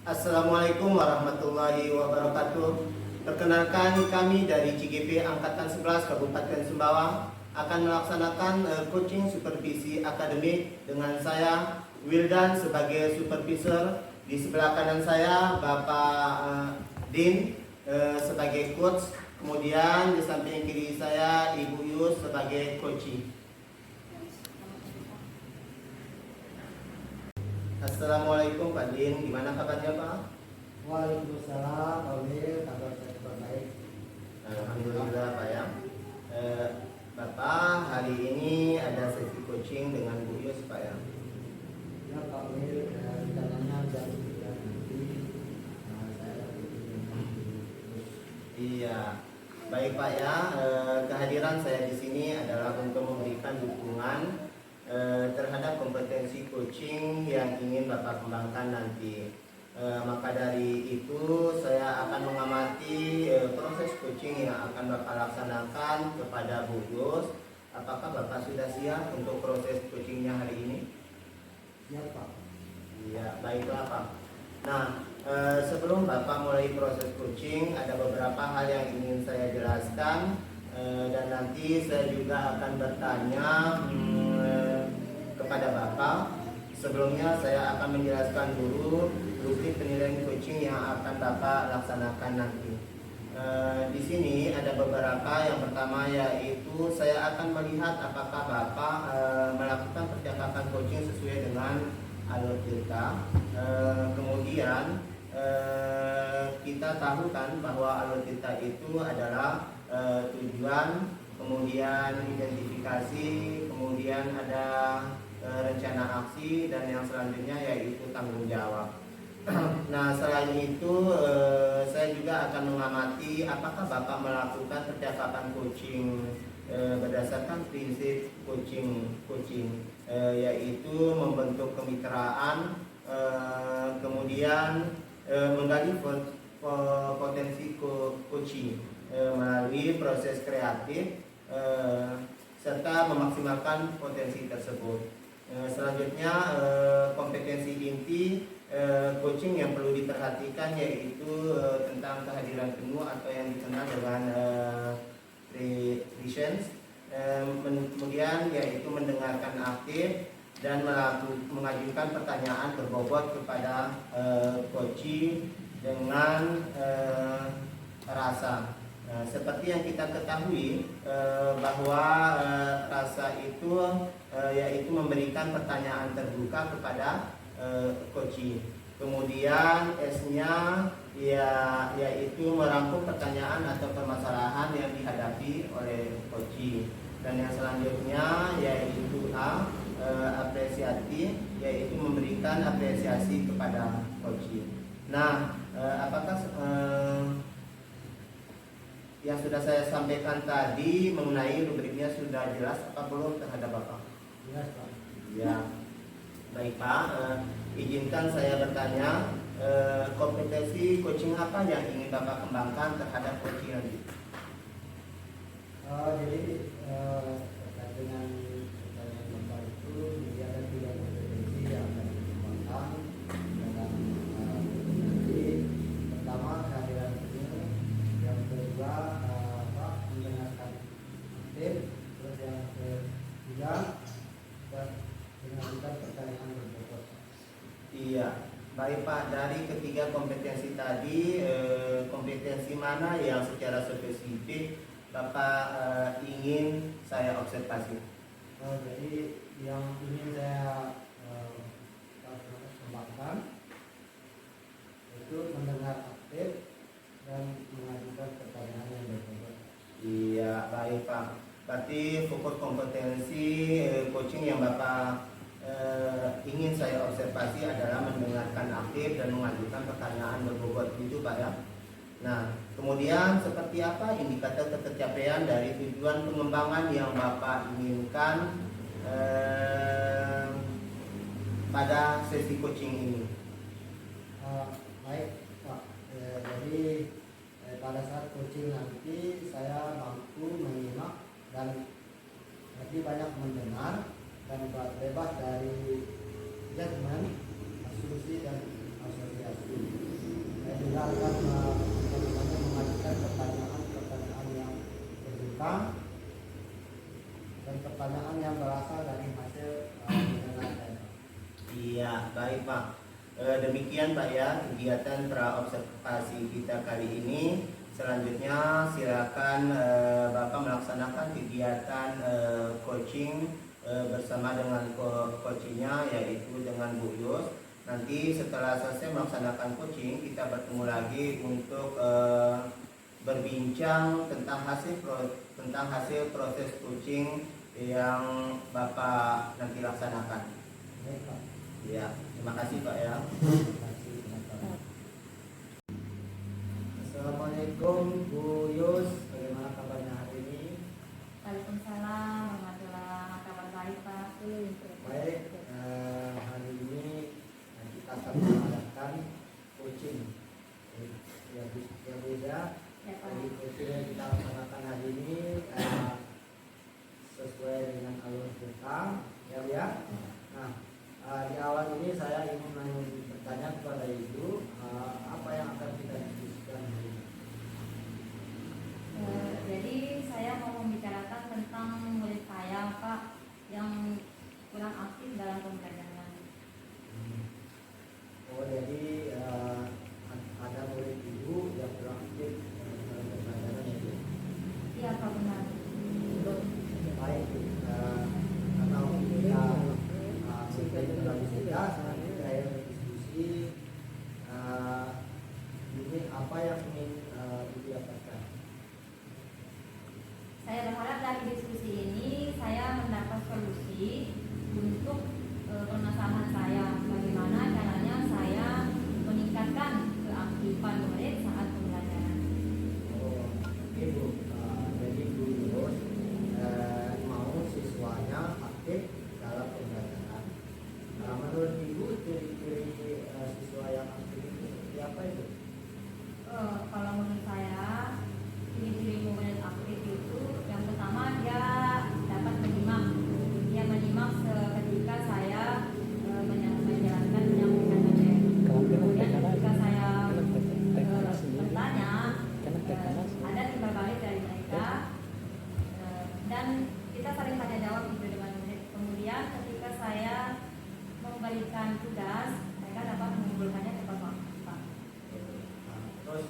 Assalamualaikum warahmatullahi wabarakatuh. Perkenalkan, kami dari CGP Angkatan 11 Kabupaten Sumbawa akan melaksanakan coaching supervisi akademik dengan saya Wildan sebagai supervisor. Di sebelah kanan saya Bapak Din sebagai coach. Kemudian di samping kiri saya Ibu Yus sebagai coaching. Assalamualaikum Pak Din, gimana kabarnya Pak? Waalaikumsalam, Pak Wil, kabar saya juga baik. Alhamdulillah Pak ya. Bapak, hari ini ada sesi coaching dengan Bu Yus Pak ya. Ya Pak Wil, rencananya jam 3 nanti saya ada dengan terus. Iya, baik Pak ya. Kehadiran saya di sini adalah untuk memberikan dukungan terhadap kompetensi coaching yang ingin Bapak kembangkan nanti. Maka dari itu saya akan mengamati proses coaching yang akan Bapak laksanakan kepada Bu Yus. Apakah Bapak sudah siap untuk proses coachingnya hari ini? Ya Pak. Iya, baiklah Pak. Nah, sebelum Bapak mulai proses coaching, ada beberapa hal yang ingin saya jelaskan, dan nanti saya juga akan bertanya kepada Bapak. Sebelumnya saya akan menjelaskan dulu rubrik penilaian coaching yang akan Bapak laksanakan nanti. Di sini ada beberapa. Yang pertama yaitu saya akan melihat apakah Bapak melakukan percakapan coaching sesuai dengan alur kita. Kemudian kita tahu kan bahwa alur kita itu adalah tujuan, kemudian identifikasi, kemudian ada rencana aksi, dan yang selanjutnya yaitu tanggung jawab. Nah, selain itu saya juga akan mengamati apakah Bapak melakukan percakapan coaching berdasarkan prinsip coaching yaitu membentuk kemitraan, kemudian menggali potensi coaching melalui proses kreatif, serta memaksimalkan potensi tersebut. Selanjutnya kompetensi inti coaching yang perlu diperhatikan yaitu tentang kehadiran penuh atau yang dikenal dengan presence. Kemudian yaitu mendengarkan aktif dan mengajukan pertanyaan berbobot kepada coaching dengan rasa. Seperti yang kita ketahui bahwa rasa itu yaitu memberikan pertanyaan terbuka kepada coaching. Kemudian S-nya yaitu merangkum pertanyaan atau permasalahan yang dihadapi oleh coaching. Dan yang selanjutnya yaitu A, apresiatif, yaitu memberikan apresiasi kepada coaching. Nah, apakah yang sudah saya sampaikan tadi mengenai rubriknya sudah jelas apa belum terhadap Bapak? Jelas Pak. Ya, baik Pak. Izinkan saya bertanya, kompetensi coaching apa yang ingin Bapak kembangkan terhadap coaching nanti? Jadi terkait dengan pertanyaan Bapak itu, jadi ada 3 kompetensi yang akan dikembangkan dalam nanti. Pertama, kehadiran penuh. Yang kedua, mendengarkan aktif. Terus yang ketiga, mengajukan pertanyaan berbobot. Iya, baik Pak. Dari ketiga kompetensi tadi, kompetensi mana yang secara spesifik Bapak ingin saya observasi? Jadi yang ingin saya kembangkan itu mendengar aktif dan mengajukan pertanyaan yang berbobot. Iya, baik Pak. Berarti fokus kompetensi coaching yang Bapak ingin saya observasi adalah mendengarkan aktif dan mengajukan pertanyaan berbobot, itu Pak ya. Nah, kemudian seperti apa indikator ketercapaian dari tujuan pengembangan yang Bapak inginkan pada sesi coaching ini? Baik Pak, jadi pada saat coaching nanti saya mampu menyimak dan lebih banyak mendengar dan bebas dari judgement, asumsi dan asosiasi. Saya juga akan mengajukan pertanyaan yang terbuka dan pertanyaan yang berasal dari hasil pendengar saya. Iya, baik Pak. Demikian Pak ya kegiatan praobservasi kita kali ini. Selanjutnya silakan Bapak melaksanakan kegiatan coaching bersama dengan coachingnya, yaitu dengan Bu Yus. Nanti setelah selesai melaksanakan coaching, kita bertemu lagi untuk berbincang tentang hasil proses coaching yang Bapak nanti laksanakan. Baik, Pak. Ya, terima kasih Pak ya. Terima kasih, Bapak. Assalamualaikum Bu Yus, bagaimana kabarnya hari ini? Waalaikumsalam, alhamdulillah, kabar baik Pak. Baik, hari ini kita akan mengadakan coaching yang beda. Ya Pak. Jadi coaching yang kita laksanakan hari ini sesuai dengan alur kita, ya. Nah, di awal ini saya ingin bertanya kepada Ibu, apa yang akan kita diskusikan hari ini? Jadi saya mau membicarakan tentang murid saya Pak yang kurang aktif dalam pembelajaran. Oh, jadi ada murid Ibu yang kurang aktif dalam pembelajaran ya, Bu? Iya Pak, benar. Baik, karena kita sudah dalam kita selanjutnya saya berdiskusi ini apa yang ingin Ibu dapatkan. Saya berharap dari diskusi ini saya mendapat solusi untuk permasalahan saya. Bagaimana caranya saya meningkatkan keaktifan murid saat pembelajaran. Oh, oke Bu. Jadi Bu Yus mau siswanya aktif dalam pembelajaran. Menurut Ibu ciri-ciri siswa yang aktif itu seperti apa itu? Kalau menurut saya ciri-ciri murid aktif itu yang pertama dia dapat menyimak. Dia menyimak ketika saya menjalankan penyampaian materi. Kemudian ketika saya bertanya, ada timbal balik dari mereka dan kita saling tanya jawab gitu dengan murid. Kemudian ketika saya memberikan tugas, mereka dapat mengumpulkannya tepat waktu. Terus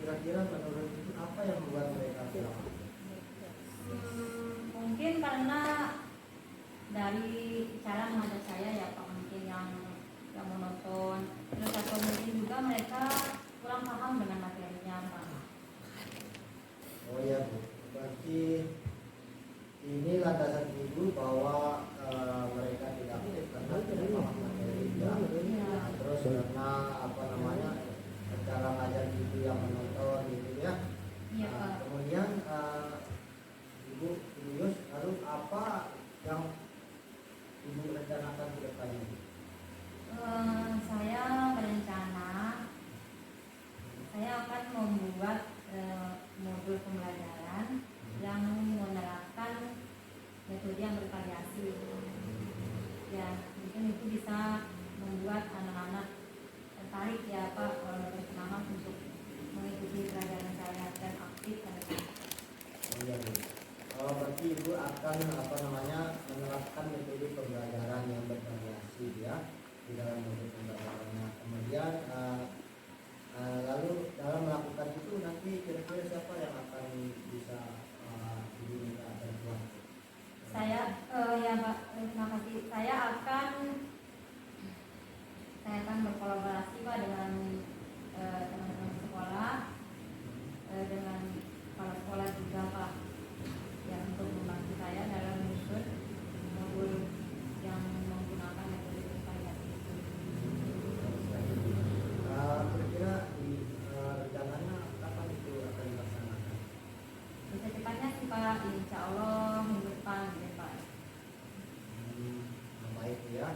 kira-kira menurut Ibu apa yang membuat mereka kurang aktif? Mungkin karena dari cara mengajar saya ya Pak, mungkin yang monoton. Terus atau mungkin juga mereka kurang paham dengan materinya Pak. Oh ya Bu, berarti ini landasan Ibu bahwa mereka tidak aktif karena tidak paham materi ya. Iya. Nah, terus karena apa namanya cara ngajar Ibu yang menonton gitu ya. Iya Nah, Pak. kemudian Ibu Yus, lalu apa yang Ibu rencanakan ke depannya? Saya berencana saya akan membuat modul pembelajaran yang menerapkan metode yang bervariasi. Ya, mungkin itu bisa membuat anak-anak tertarik ya Pak, bersemangat untuk mengikuti pelajaran saya dan aktif dan aktif. Oh iya Bu. Oh, berarti Ibu akan apa namanya menerapkan metode pembelajaran yang bervariasi ya di dalam modul pembelajarannya. Kemudian lalu dalam melakukan itu nanti kira-kira siapa yang akan bisa Ibu minta bantuan? Saya ya Pak, terima kasih. Saya akan berkolaborasi Pak dengan teman-teman sekolah, dengan kepala sekolah juga Pak, ya untuk membantu saya dalam menyusun modul yang menggunakan metode bervariasi itu. Kira-kira di rencananya kapan itu akan dilaksanakan? Secepatnya sih Pak, insya Allah minggu depan gitu Pak. Baik ya.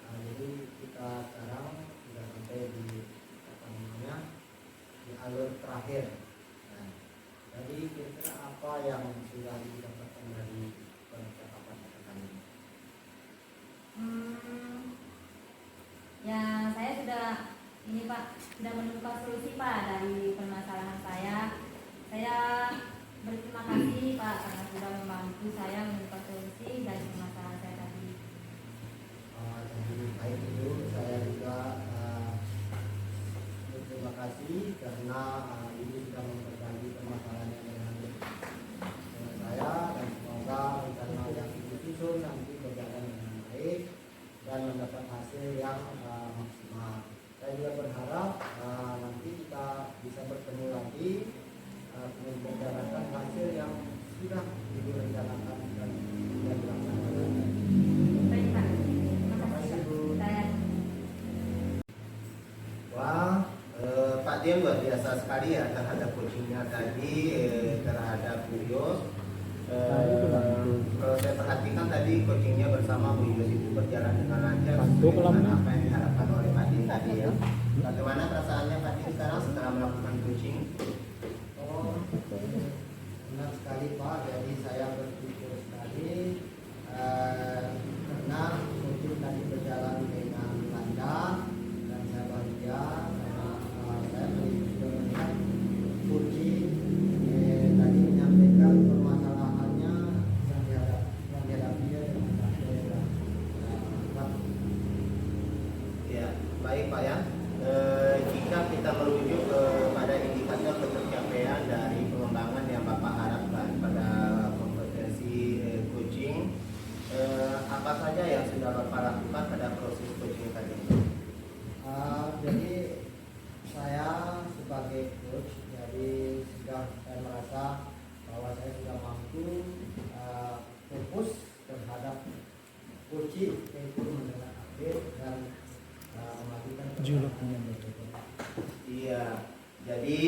Jadi kita sekarang sudah luar biasa sekali ya terhadap coachingnya tadi, terhadap Bu Yos. Kalau saya perhatikan tadi coachingnya bersama Bu Yos itu berjalan dengan lancar sesuai dengan apa yang diharapkan oleh Pak Din tadi ya. Bagaimana perasaannya Pak Din sekarang setelah melakukan coaching? Oh, benar sekali Pak. Jadi saya bersyukur sekali karena coaching tadi berjalan dengan lancar dan saya bahagia karena saya melihat coaching tadi menyampaikan permasalahannya yang dihadapinya dengan baik. Ya, baik Pak ya. Jika kita merujuk pada indikator pencapaian dari pengembangan yang Bapak harapkan pada kompetensi coaching, apa saja yang sudah Bapak lakukan pada proses coaching tadi? Jadi saya sebagai coach, jadi sudah saya merasa bahwa saya sudah mampu fokus terhadap coaching, yaitu mendengar update dan melakukan perjalanan yang berbeda. Iya, jadi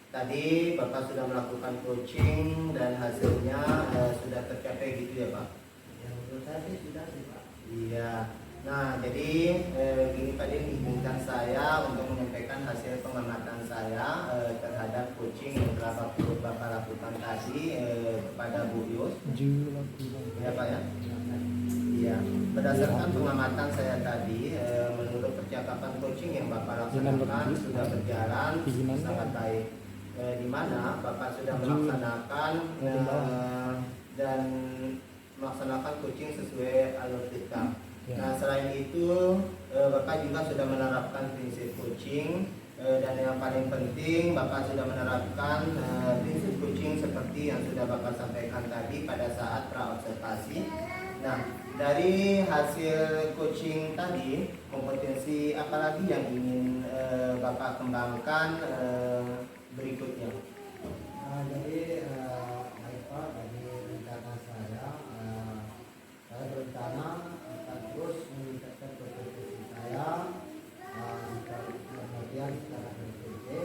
tadi Bapak sudah melakukan coaching dan hasilnya sudah tercapai gitu ya Pak? Yang menurut saya sih sudah sih Pak. Iya. Nah, jadi gini Pak Din, izinkan saya untuk menyampaikan hasil pengamatan saya terhadap coaching yang telah Bapak lakukan tadi kepada Bu Yos. Ya Pak ya? Iya. Berdasarkan pengamatan saya tadi, menurut percakapan coaching yang Bapak laksanakan sudah berjalan sangat baik. Di mana Bapak sudah melaksanakan dan melaksanakan coaching sesuai alur kita. Nah, selain itu Bapak juga sudah menerapkan prinsip coaching dan yang paling penting Bapak sudah menerapkan prinsip coaching seperti yang sudah Bapak sampaikan tadi pada saat praobservasi. Nah, dari hasil coaching tadi, kompetensi apa lagi yang ingin Bapak kembangkan berikutnya? Jadi baik Pak, dari rencana saya berencana akan terus meningkatkan kompetensi saya kemudian secara berikutnya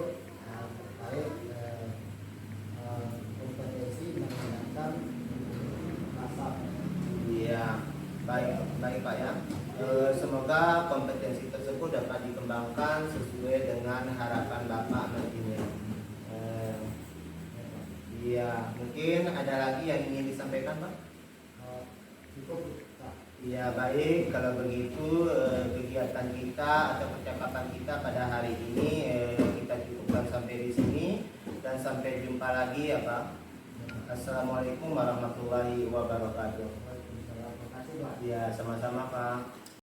terkait kompetensi menggunakan bahasa. Iya, baik Pak ya. Semoga kompetensi tersebut dapat dikembangkan sesuai dengan harapan Bapak nantinya. Iya, mungkin ada lagi yang ingin disampaikan Pak? Cukup Pak. Ya baik, kalau begitu kegiatan kita atau percakapan kita pada hari ini kita cukupkan sampai di sini dan sampai jumpa lagi ya Pak. Assalamualaikum warahmatullahi wabarakatuh. Waalaikumsalam. Terima kasih Pak. Ya sama-sama Pak.